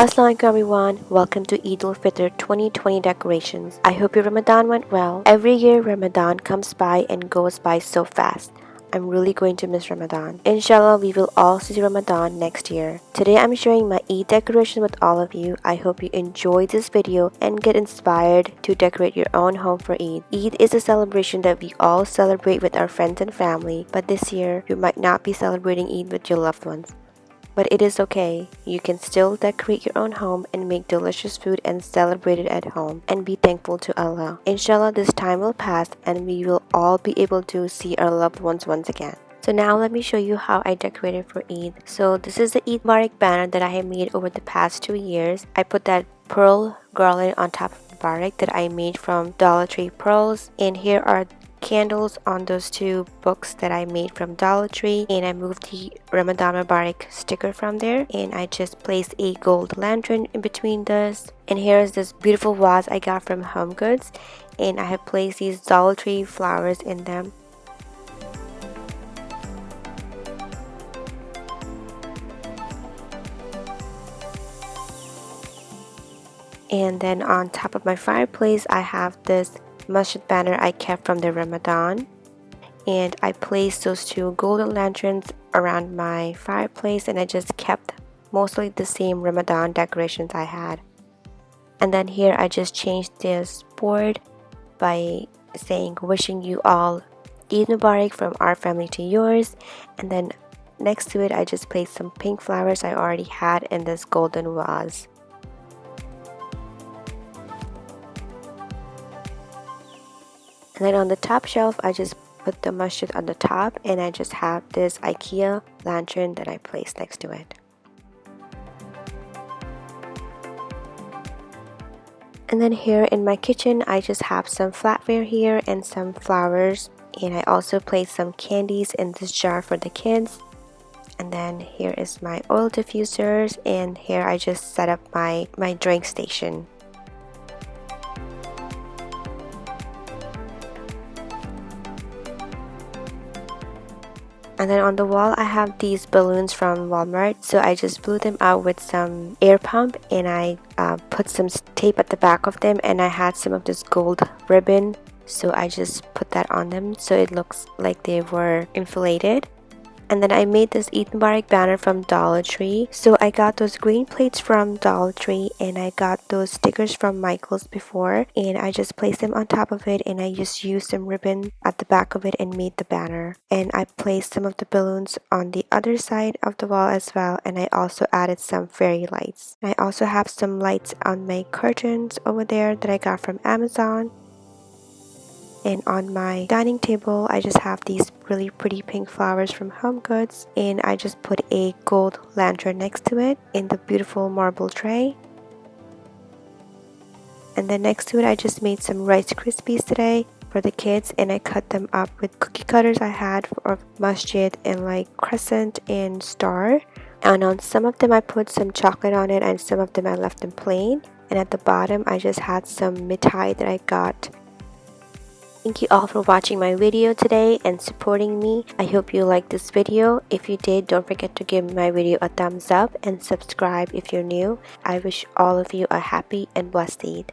Assalamualaikum everyone, welcome to Eid Ul-Fitr 2020 decorations. I hope your Ramadan went well. Every year Ramadan comes by and goes by so fast. I'm really going to miss Ramadan. Inshallah, we will all see Ramadan next year. Today I'm sharing my Eid decoration with all of you. I hope you enjoy this video and get inspired to decorate your own home for Eid. Eid is a celebration that we all celebrate with our friends and family, but this year you might not be celebrating Eid with your loved ones. But it is okay. You can still decorate your own home and make delicious food and celebrate it at home and be thankful to Allah. Inshallah, this time will pass and we will all be able to see our loved ones once again. So now let me show you how I decorated for Eid. So this is the Eid Mubarak banner that I have made over the past 2 years. I put that pearl garland on top of the Mubarak that I made from Dollar Tree pearls, and here are candles on those 2 books that I made from Dollar Tree, and I moved the Ramadan Mubarak sticker from there, and I just placed a gold lantern in between this. And here is this beautiful vase I got from Home Goods, and I have placed these Dollar Tree flowers in them. And then on top of my fireplace I have this masjid banner I kept from the Ramadan, and I placed those 2 golden lanterns around my fireplace, and I just kept mostly the same Ramadan decorations I had. And then here I just changed this board by saying wishing you all Eid Mubarak from our family to yours, and then next to it I just placed some pink flowers I already had in this golden vase. And then on the top shelf I just put the masjid on the top, and I just have this IKEA lantern that I placed next to it. And then here in my kitchen I just have some flatware here and some flowers, and I also placed some candies in this jar for the kids. And then here is my oil diffusers, and here I just set up my drink station. And then on the wall I have these balloons from Walmart, so I just blew them out with some air pump, and I put some tape at the back of them, and I had some of this gold ribbon, so I just put that on them so it looks like they were inflated. And then I made this Eid Mubarak banner from Dollar Tree. So I got those green plates from Dollar Tree, and I got those stickers from Michael's before, and I just placed them on top of it, and I just used some ribbon at the back of it and made the banner. And I placed some of the balloons on the other side of the wall as well, and I also added some fairy lights. I also have some lights on my curtains over there that I got from Amazon. And on my dining table I just have these really pretty pink flowers from Home Goods, and I just put a gold lantern next to it in the beautiful marble tray. And then next to it I just made some Rice Krispies today for the kids, and I cut them up with cookie cutters I had for masjid and like crescent and star. And on some of them I put some chocolate on it, and some of them I left them plain. And at the bottom I just had some mithai that I got. Thank you all for watching my video today and supporting me. I hope you liked this video. If you did, don't forget to give my video a thumbs up and subscribe if you're new. I wish all of you a happy and blessed Eid.